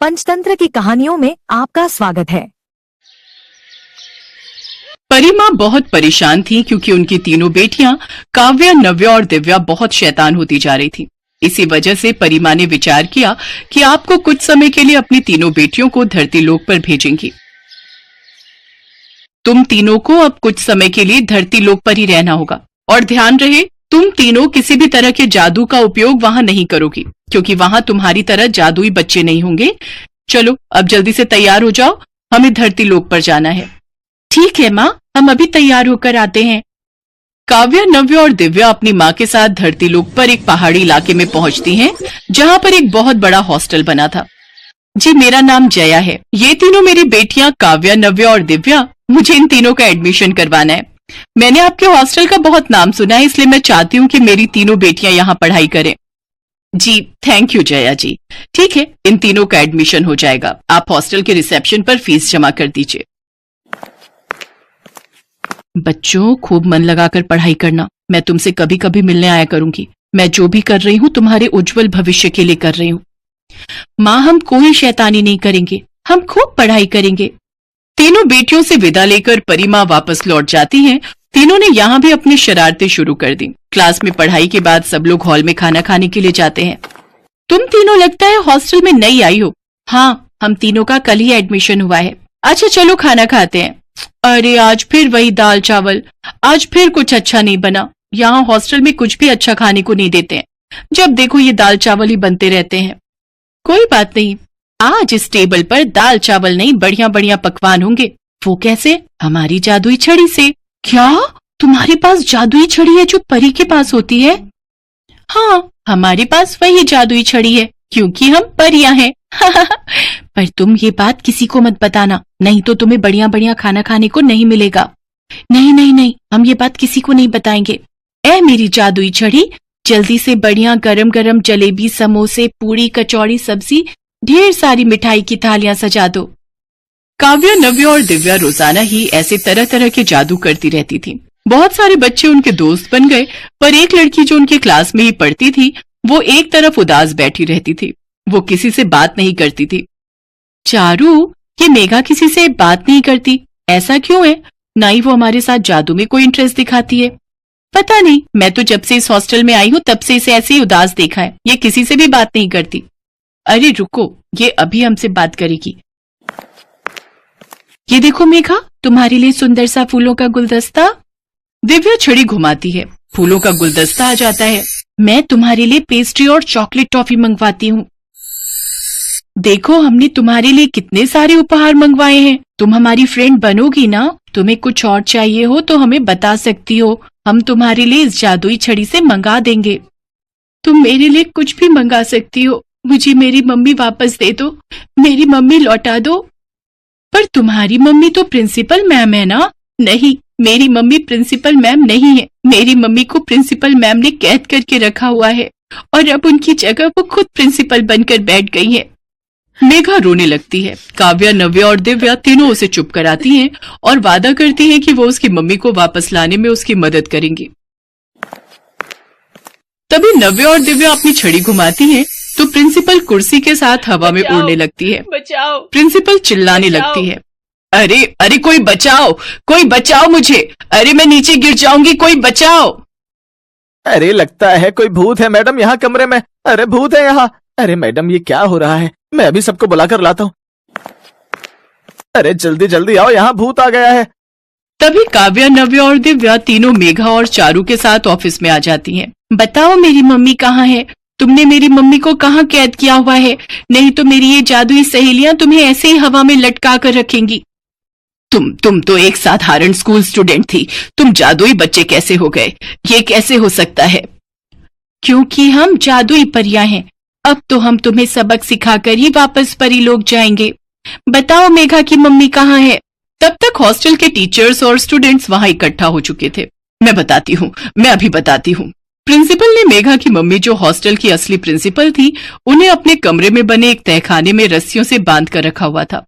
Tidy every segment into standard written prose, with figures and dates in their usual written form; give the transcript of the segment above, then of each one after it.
पंचतंत्र की कहानियों में आपका स्वागत है। परी माँ बहुत परेशान थी क्योंकि उनकी तीनों बेटियां काव्या, नव्या और दिव्या बहुत शैतान होती जा रही थी। इसी वजह से परी माँ ने विचार किया कि आपको कुछ समय के लिए अपनी तीनों बेटियों को धरती लोक पर भेजेंगी। तुम तीनों को अब कुछ समय के लिए धरती लोक पर ही रहना होगा और ध्यान रहे तुम तीनों किसी भी तरह के जादू का उपयोग वहां नहीं करोगी क्योंकि वहां तुम्हारी तरह जादुई बच्चे नहीं होंगे। चलो अब जल्दी से तैयार हो जाओ, हमें धरती लोक पर जाना है। ठीक है माँ, हम अभी तैयार होकर आते हैं। काव्या, नव्या और दिव्या अपनी माँ के साथ धरती लोक पर एक पहाड़ी इलाके में पहुंचती हैं, जहां पर एक बहुत बड़ा हॉस्टल बना था। जी, मेरा नाम जया है। ये तीनों मेरी बेटियां काव्या, नव्या और दिव्या। मुझे इन तीनों का एडमिशन करवाना है। मैंने आपके हॉस्टल का बहुत नाम सुना है, इसलिए मैं चाहती हूँ कि मेरी तीनों बेटियां यहाँ पढ़ाई करें। जी, थैंक यू जया जी। ठीक है, इन तीनों का एडमिशन हो जाएगा। आप हॉस्टल के रिसेप्शन पर फीस जमा कर दीजिए। बच्चों, खूब मन लगाकर पढ़ाई करना। मैं तुमसे कभी कभी मिलने आया करूंगी। मैं जो भी कर रही हूँ तुम्हारे उज्जवल भविष्य के लिए कर रही हूँ। माँ, हम कोई शैतानी नहीं करेंगे, हम खूब पढ़ाई करेंगे। तीनों बेटियों से विदा लेकर परी माँ वापस लौट जाती हैं। तीनों ने यहाँ भी अपनी शरारतें शुरू कर दी। क्लास में पढ़ाई के बाद सब लोग हॉल में खाना खाने के लिए जाते हैं। तुम तीनों लगता है हॉस्टल में नई आई हो। हाँ, हम तीनों का कल ही एडमिशन हुआ है। अच्छा चलो खाना खाते हैं। अरे आज फिर वही दाल चावल, आज फिर कुछ अच्छा नहीं बना। यहाँ हॉस्टल में कुछ भी अच्छा खाने को नहीं देते हैं। जब देखो ये दाल चावल ही बनते रहते हैं। कोई बात नहीं, आज इस टेबल पर दाल चावल नहीं बढ़िया बढ़िया पकवान होंगे। वो कैसे? हमारी जादुई छड़ी से। क्या तुम्हारे पास जादुई छड़ी है जो परी के पास होती है? हाँ, हमारे पास वही जादुई छड़ी है क्योंकि हम परियां हैं। पर तुम ये बात किसी को मत बताना, नहीं तो तुम्हें बढ़िया बढ़िया खाना खाने को नहीं मिलेगा। नहीं नहीं नहीं, हम ये बात किसी को नहीं बताएंगे। ऐ मेरी जादुई छड़ी, जल्दी से बढ़िया गरम गरम जलेबी, समोसे, पूरी, कचौड़ी, सब्जी, ढेर सारी मिठाई की थालियां सजा दो। काव्या, नव्या और दिव्या रोजाना ही ऐसे तरह तरह के जादू करती रहती थी। बहुत सारे बच्चे उनके दोस्त बन गए, पर एक लड़की जो उनके क्लास में ही पढ़ती थी, वो एक तरफ उदास बैठी रहती थी। वो किसी से बात नहीं करती थी। चारू, ये मेघा किसी से बात नहीं करती, ऐसा क्यों है? ना ही वो हमारे साथ जादू में कोई इंटरेस्ट दिखाती है। पता नहीं, मैं तो जब से इस हॉस्टल में आई हूँ तब से इसे ऐसे ही उदास देखा है। ये किसी से भी बात नहीं करती। अरे रुको, ये अभी हमसे बात करेगी। ये देखो मेघा, तुम्हारे लिए सुंदर सा फूलों का गुलदस्ता। दिव्या छड़ी घुमाती है, फूलों का गुलदस्ता आ जाता है। मैं तुम्हारे लिए पेस्ट्री और चॉकलेट टॉफी मंगवाती हूँ। देखो, हमने तुम्हारे लिए कितने सारे उपहार मंगवाए हैं। तुम हमारी फ्रेंड बनोगी ना? तुम्हें कुछ और चाहिए हो तो हमें बता सकती हो, हम तुम्हारे लिए इस जादुई छड़ी से मंगा देंगे। तुम मेरे लिए कुछ भी मंगा सकती हो, मुझे मेरी मम्मी वापस दे दो, मेरी मम्मी लौटा दो। पर तुम्हारी मम्मी तो प्रिंसिपल मैम है ना? नहीं, मेरी मम्मी प्रिंसिपल मैम नहीं है। मेरी मम्मी को प्रिंसिपल मैम ने कैद करके रखा हुआ है और अब उनकी जगह वो खुद प्रिंसिपल बनकर बैठ गई है। मेघा रोने लगती है। काव्या, नव्या और दिव्या तीनों उसे चुप कराती हैं और वादा करती हैं कि वो उसकी मम्मी को वापस लाने में उसकी मदद करेंगी। तभी नव्या और दिव्या अपनी छड़ी घुमाती हैं तो प्रिंसिपल कुर्सी के साथ हवा में उड़ने लगती है। बचाओ! प्रिंसिपल चिल्लाने लगती है, अरे अरे कोई बचाओ, कोई बचाओ मुझे, अरे मैं नीचे गिर जाऊंगी, कोई बचाओ। अरे लगता है कोई भूत है मैडम यहाँ कमरे में। अरे भूत है यहाँ। अरे मैडम ये क्या हो रहा है? मैं अभी सबको बुलाकर लाता हूँ। अरे जल्दी जल्दी आओ, यहाँ भूत आ गया है। तभी काव्या, नव्या और दिव्या तीनों मेघा और चारू के साथ ऑफिस में आ जाती हैं। बताओ मेरी मम्मी कहाँ है? तुमने मेरी मम्मी को कहाँ कैद किया हुआ है? नहीं तो मेरी ये जादुई सहेलियां तुम्हें ऐसे ही हवा में लटका कर रखेंगी। तुम तो एक साधारण स्कूल स्टूडेंट थी, तुम जादुई बच्चे कैसे हो गए? ये कैसे हो सकता है? क्योंकि हम जादुई परियां हैं। अब तो हम तुम्हें सबक सिखाकर ही वापस परी लोग जाएंगे। बताओ मेघा की मम्मी कहाँ है? तब तक हॉस्टल के टीचर्स और स्टूडेंट्स वहां इकट्ठा हो चुके थे। मैं बताती हूँ, मैं अभी बताती हूँ। प्रिंसिपल ने मेघा की मम्मी, जो हॉस्टल की असली प्रिंसिपल थी, उन्हें अपने कमरे में बने एक तहखाने में रस्सियों से बांध कर रखा हुआ था।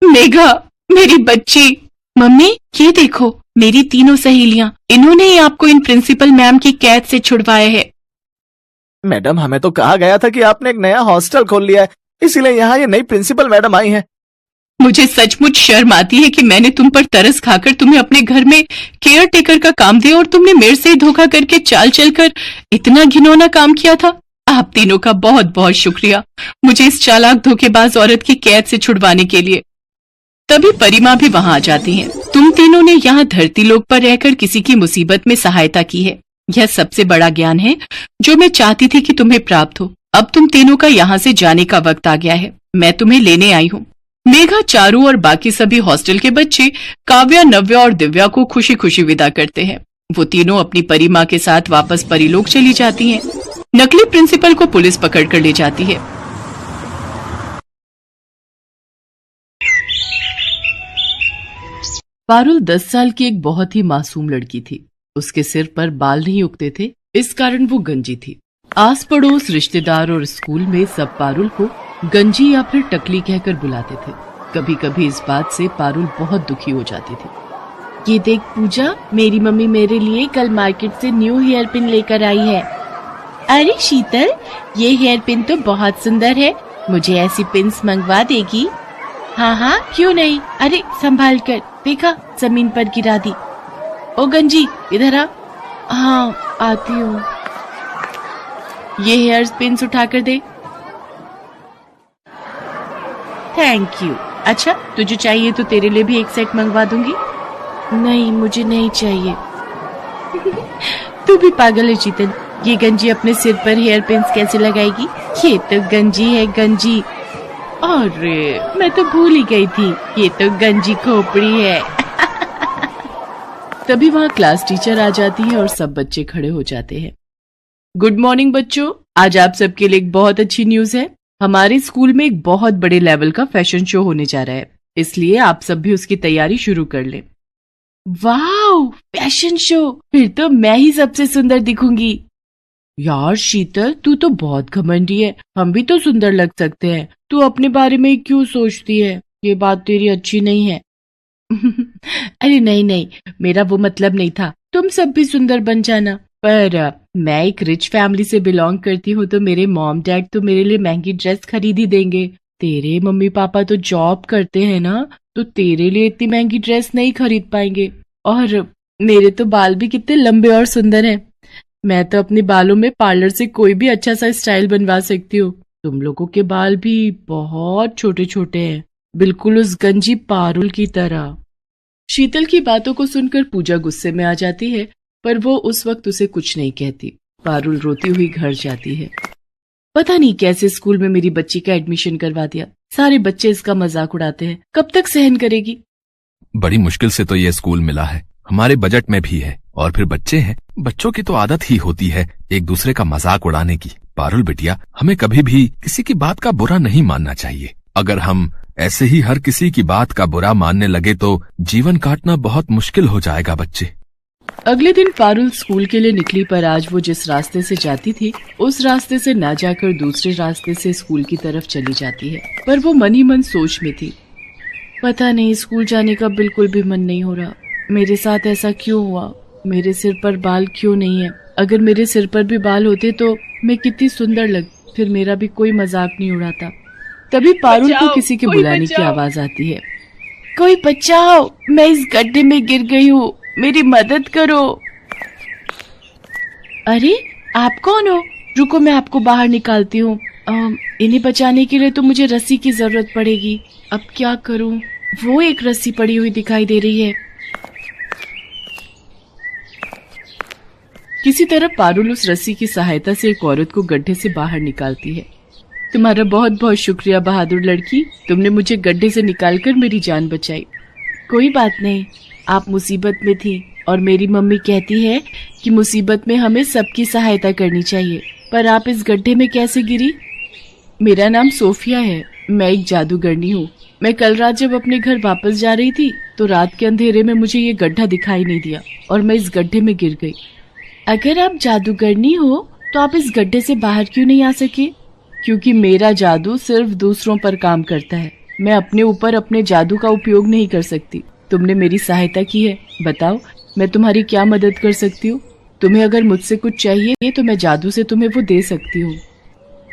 मेघा, मेरी बच्ची। मम्मी, ये देखो, मेरी तीनों सहेलियां, इन्होंने ही आपको इन प्रिंसिपल मैम की कैद से छुड़वाया है। मैडम, हमें तो कहा गया था कि आपने एक नया हॉस्टल खोल लिया है। इसीलिए यहाँ ये नई प्रिंसिपल मैडम आई हैं। मुझे सचमुच शर्म आती है कि मैंने तुम पर तरस खाकर तुम्हें अपने घर में केयर टेकर का काम दिया और तुमने मेरे से धोखा करके चाल चलकर इतना घिनौना काम किया था। आप तीनों का बहुत बहुत शुक्रिया मुझे इस चालाक धोखेबाज औरत की कैद से छुड़वाने के लिए। तभी परिमा भी वहां आ जाती है। तुम तीनों ने यहाँ धरती लोक पर रहकर किसी की मुसीबत में सहायता की है। यह सबसे बड़ा ज्ञान है जो मैं चाहती थी कि तुम्हें प्राप्त हो। अब तुम तीनों का यहाँ से जाने का वक्त आ गया है। मैं तुम्हें लेने आई हूँ। मेघा, चारू और बाकी सभी हॉस्टल के बच्चे काव्या, नव्या और दिव्या को खुशी खुशी विदा करते हैं। वो तीनों अपनी परिमा के साथ वापस परीलोक चली जाती हैं। नकली प्रिंसिपल को पुलिस पकड़ कर ले जाती है। पारुल 10 साल की एक बहुत ही मासूम लड़की थी। उसके सिर पर बाल नहीं उगते थे, इस कारण वो गंजी थी। आस पड़ोस, रिश्तेदार और स्कूल में सब पारुल को गंजी या फिर टकली कहकर बुलाते थे। कभी कभी इस बात से पारुल बहुत दुखी हो जाती थी। ये देख पूजा, मेरी मम्मी मेरे लिए कल मार्केट से न्यू हेयर पिन लेकर आई है। अरे शीतल, ये हेयर पिन तो बहुत सुंदर है, मुझे ऐसी पिन्स मंगवा देगी? हाँ हाँ, क्यों नहीं। अरे संभाल कर, देखा जमीन पर गिरा दी। ओ गंजी, इधर आ। हाँ आती हूँ। ये हेयर पिन्स उठा कर दे। Thank you. अच्छा, तुझे चाहिए तो तेरे लिए भी एक सेट मंगवा दूंगी। नहीं, मुझे नहीं चाहिए। तू भी पागल है शीतल, ये गंजी अपने सिर पर हेयर पिन्स कैसे लगाएगी? ये तो गंजी है, गंजी। अरे मैं तो भूल ही गई थी, ये तो गंजी खोपड़ी है। तभी वहाँ क्लास टीचर आ जाती है और सब बच्चे खड़े हो जाते हैं। गुड मॉर्निंग बच्चों, आज आप सबके लिए एक बहुत अच्छी न्यूज है। हमारे स्कूल में एक बहुत बड़े लेवल का फैशन शो होने जा रहा है, इसलिए आप सब भी उसकी तैयारी शुरू कर लें। Wow, fashion show! फिर तो मैं ही सबसे सुंदर दिखूंगी। यार शीतल, तू तो बहुत घमंडी है, हम भी तो सुंदर लग सकते हैं। तू अपने बारे में क्यों सोचती है? ये बात तेरी अच्छी नहीं है। अरे नहीं नहीं, मेरा वो मतलब नहीं था। तुम सब भी सुंदर बन जाना। पर मैं एक रिच फैमिली से बिलोंग करती हूँ, तो मेरे मॉम डैड तो मेरे लिए महंगी ड्रेस खरीद ही देंगे। तेरे मम्मी पापा तो जॉब करते हैं ना, तो तेरे लिए इतनी महंगी ड्रेस नहीं खरीद पाएंगे। और मेरे तो बाल भी कितने लंबे और सुंदर हैं। मैं तो अपने बालों में पार्लर से कोई भी अच्छा सा स्टाइल बनवा सकती हूँ। तुम लोगों के बाल भी बहुत छोटे छोटे हैं, बिल्कुल उस गंजी पारुल की तरह। शीतल की बातों को सुनकर पूजा गुस्से में आ जाती है, पर वो उस वक्त उसे कुछ नहीं कहती। पारुल रोती हुई घर जाती है। पता नहीं कैसे स्कूल में मेरी बच्ची का एडमिशन करवा दिया। सारे बच्चे इसका मजाक उड़ाते हैं, कब तक सहन करेगी? बड़ी मुश्किल से तो ये स्कूल मिला है, हमारे बजट में भी है। और फिर बच्चे हैं, बच्चों की तो आदत ही होती है एक दूसरे का मजाक उड़ाने की। पारुल बिटिया, हमें कभी भी किसी की बात का बुरा नहीं मानना चाहिए। अगर हम ऐसे ही हर किसी की बात का बुरा मानने लगे तो जीवन काटना बहुत मुश्किल हो जाएगा बच्चे। अगले दिन पारुल स्कूल के लिए निकली, पर आज वो जिस रास्ते से जाती थी उस रास्ते से ना जाकर दूसरे रास्ते से स्कूल की तरफ चली जाती है। पर वो मन ही मन सोच में थी, पता नहीं स्कूल जाने का बिल्कुल भी मन नहीं हो रहा। मेरे साथ ऐसा क्यों हुआ? मेरे सिर पर बाल क्यों नहीं है? अगर मेरे सिर पर भी बाल होते तो मैं कितनी सुंदर लग, फिर मेरा भी कोई मजाक नहीं उड़ाता। तभी पारुल को किसी के बुलाने की आवाज आती है। कोई बचाओ, मैं इस गड्ढे में गिर गई हूँ, मेरी मदद करो। अरे आप कौन हो? रुको, मैं आपको बाहर निकालती हूँ। इन्हें बचाने के लिए तो मुझे रस्सी की जरूरत पड़ेगी। अब क्या करूँ? वो एक रस्सी पड़ी हुई दिखाई दे रही है। किसी तरह पारुल उस रस्सी की सहायता से एक औरत को गड्ढे से बाहर निकालती है। तुम्हारा बहुत बहुत शुक्रिया बहादुर लड़की, तुमने मुझे गड्ढे से निकालकर मेरी जान बचाई। कोई बात नहीं, आप मुसीबत में थी और मेरी मम्मी कहती है कि मुसीबत में हमें सबकी सहायता करनी चाहिए। पर आप इस गड्ढे में कैसे गिरी? मेरा नाम सोफिया है, मैं एक जादूगरनी हूँ। मैं कल रात जब अपने घर वापस जा रही थी तो रात के अंधेरे में मुझे ये गड्ढा दिखाई नहीं दिया और मैं इस गड्ढे में गिर गई। अगर आप जादूगरनी हो तो आप इस गड्ढे से बाहर क्यों नहीं आ सके? क्योंकि मेरा जादू सिर्फ दूसरों पर काम करता है, मैं अपने ऊपर अपने जादू का उपयोग नहीं कर सकती। तुमने मेरी सहायता की है, बताओ मैं तुम्हारी क्या मदद कर सकती हूँ? तुम्हें अगर मुझसे कुछ चाहिए तो मैं जादू से तुम्हें वो दे सकती हूँ।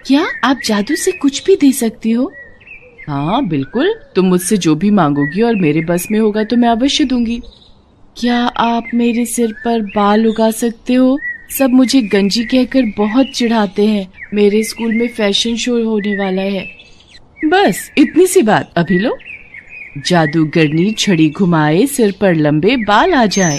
क्या आप जादू से कुछ भी दे सकती हो? हाँ बिल्कुल, तुम मुझसे जो भी मांगोगी और मेरे बस में होगा तो मैं अवश्य दूंगी। क्या आप मेरे सिर पर बाल उगा सकते हो? सब मुझे गंजी कहकर बहुत चिढ़ाते हैं। मेरे स्कूल में फैशन शो होने वाला है। बस इतनी सी बात, अभी लो। जादूगरनी छड़ी घुमाए, सिर पर लंबे बाल आ जाए।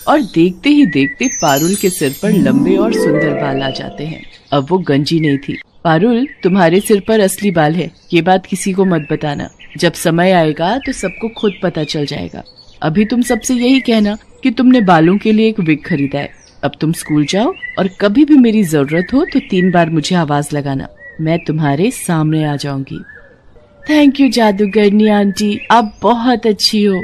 और देखते ही देखते पारुल के सिर पर लंबे और सुंदर बाल आ जाते हैं। अब वो गंजी नहीं थी। पारुल, तुम्हारे सिर पर असली बाल है, ये बात किसी को मत बताना। जब समय आएगा तो सबको खुद पता चल जाएगा। अभी तुम सबसे यही कहना कि तुमने बालों के लिए एक विग खरीदा है। अब तुम स्कूल जाओ और कभी भी मेरी जरूरत हो तो 3 बार मुझे आवाज लगाना, मैं तुम्हारे सामने आ जाऊंगी। थैंक यू जादूगरनी आंटी, आप बहुत अच्छी हो।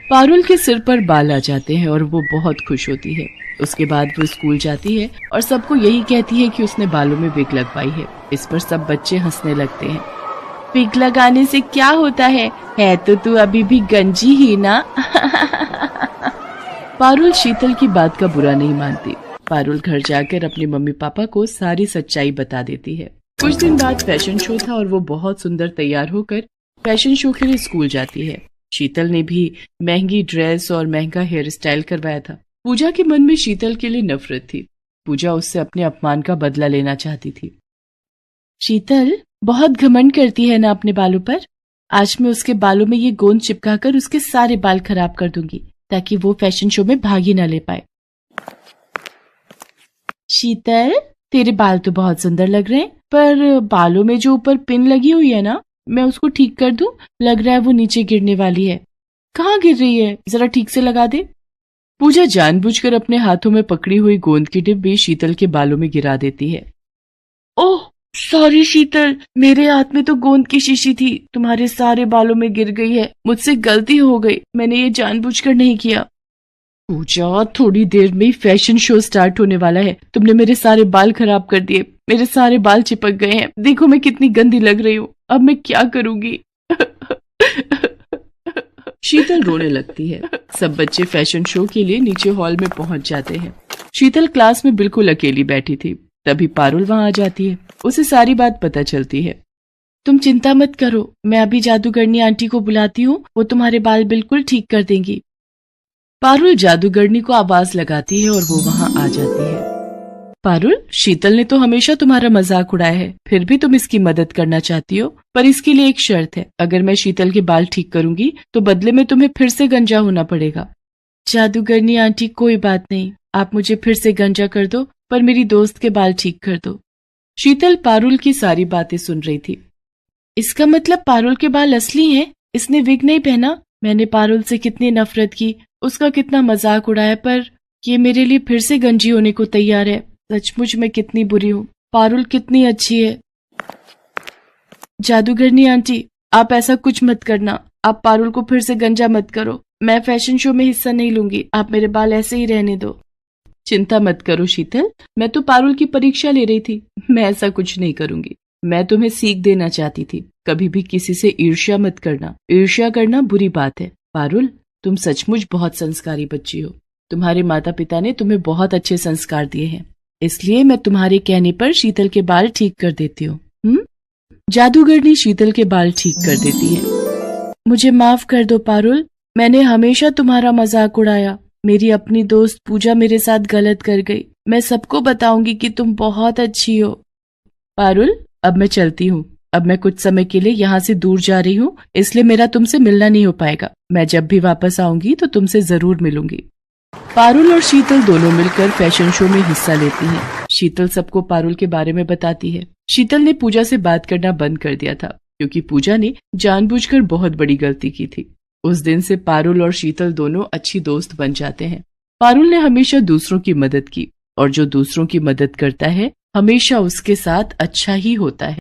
पारुल के सिर पर बाल आ जाते हैं और वो बहुत खुश होती है। उसके बाद वो स्कूल जाती है और सबको यही कहती है कि उसने बालों में विग लगवाई है। इस पर सब बच्चे हंसने लगते हैं। विग लगाने से क्या होता है तो तू अभी भी गंजी ही ना। पारुल शीतल की बात का बुरा नहीं मानती। पारुल घर जाकर अपने मम्मी पापा को सारी सच्चाई बता देती है। कुछ दिन बाद फैशन शो था और वो बहुत सुंदर तैयार होकर फैशन शो के लिए स्कूल जाती है। शीतल ने भी महंगी ड्रेस और महंगा हेयर स्टाइल करवाया था। पूजा के मन में शीतल के लिए नफरत थी। पूजा उससे अपने अपमान का बदला लेना चाहती थी। शीतल बहुत घमंड करती है ना अपने बालों पर। आज मैं उसके बालों में ये गोंद चिपकाकर उसके सारे बाल खराब कर दूंगी ताकि वो फैशन शो में भाग ही न ले पाए। शीतल, तेरे बाल तो बहुत सुंदर लग रहे हैं, पर बालों में जो ऊपर पिन लगी हुई है ना, मैं उसको ठीक कर दूं? लग रहा है वो नीचे गिरने वाली है। कहाँ गिर रही है, जरा ठीक से लगा दे। पूजा जानबूझकर अपने हाथों में पकड़ी हुई गोंद की डिब्बी शीतल के बालों में गिरा देती है। ओह सॉरी शीतल, मेरे हाथ में तो गोंद की शीशी थी, तुम्हारे सारे बालों में गिर गई है। मुझसे गलती हो गई, मैंने ये जानबूझकर नहीं किया। पूजा, थोड़ी देर में फैशन शो स्टार्ट होने वाला है। तुमने मेरे सारे बाल खराब कर दिए, मेरे सारे बाल चिपक गए हैं। देखो मैं कितनी गंदी लग रही हूँ, अब मैं क्या करूंगी। शीतल रोने लगती है। सब बच्चे फैशन शो के लिए नीचे हॉल में पहुंच जाते हैं। शीतल क्लास में बिल्कुल अकेली बैठी थी। तभी पारुल वहां आ जाती है। उसे सारी बात पता चलती है। तुम चिंता मत करो, मैं अभी जादूगरनी आंटी को बुलाती हूँ, वो तुम्हारे बाल बिल्कुल ठीक कर देंगी। पारुल जादूगरनी को आवाज लगाती है और वो वहां आ जाती है। पारुल, शीतल ने तो हमेशा तुम्हारा मजाक उड़ाया है, फिर भी तुम इसकी मदद करना चाहती हो, पर इसके लिए एक शर्त है। अगर मैं शीतल के बाल ठीक करूंगी तो बदले में तुम्हें फिर से गंजा होना पड़ेगा। जादूगरनी आंटी, कोई बात नहीं, आप मुझे फिर से गंजा कर दो, पर मेरी दोस्त के बाल ठीक कर दो। शीतल पारुल की सारी बातें सुन रही थी। इसका मतलब पारुल के बाल असली हैं? इसने विग नहीं पहना? मैंने पारुल से कितनी नफरत की, उसका कितना मजाक उड़ाया, पर ये मेरे लिए फिर से गंजी होने को तैयार है। सचमुच मैं कितनी बुरी हूँ। पारुल कितनी अच्छी है। जादूगरनी आंटी, आप ऐसा कुछ मत करना, आप पारुल को फिर से गंजा मत करो। मैं फैशन शो में हिस्सा नहीं लूंगी, आप मेरे बाल ऐसे ही रहने दो। चिंता मत करो शीतल, मैं तो पारुल की परीक्षा ले रही थी, मैं ऐसा कुछ नहीं करूंगी। मैं तुम्हें सीख देना चाहती थी, कभी भी किसी से ईर्ष्या मत करना। ईर्ष्या करना बुरी बात है। पारुल, तुम सचमुच बहुत संस्कारी बच्ची हो। तुम्हारे माता पिता ने तुम्हें बहुत अच्छे संस्कार दिए हैं, इसलिए मैं तुम्हारे कहने पर शीतल के बाल ठीक कर देती हूँ। जादूगरनी शीतल के बाल ठीक कर देती है। मुझे माफ कर दो पारुल, मैंने हमेशा तुम्हारा मजाक उड़ाया। मेरी अपनी दोस्त पूजा मेरे साथ गलत कर गई। मैं सबको बताऊंगी कि तुम बहुत अच्छी हो। पारुल, अब मैं चलती हूँ। अब मैं कुछ समय के लिए यहाँ से दूर जा रही हूँ, इसलिए मेरा तुमसे मिलना नहीं हो पाएगा। मैं जब भी वापस आऊंगी तो तुमसे जरूर मिलूंगी। पारुल और शीतल दोनों मिलकर फैशन शो में हिस्सा लेती हैं। शीतल सबको पारुल के बारे में बताती है। शीतल ने पूजा से बात करना बंद कर दिया था, क्योंकि पूजा ने जानबूझकर बहुत बड़ी गलती की थी। उस दिन से पारुल और शीतल दोनों अच्छी दोस्त बन जाते हैं। पारुल ने हमेशा दूसरों की मदद की, और जो दूसरों की मदद करता है हमेशा उसके साथ अच्छा ही होता है।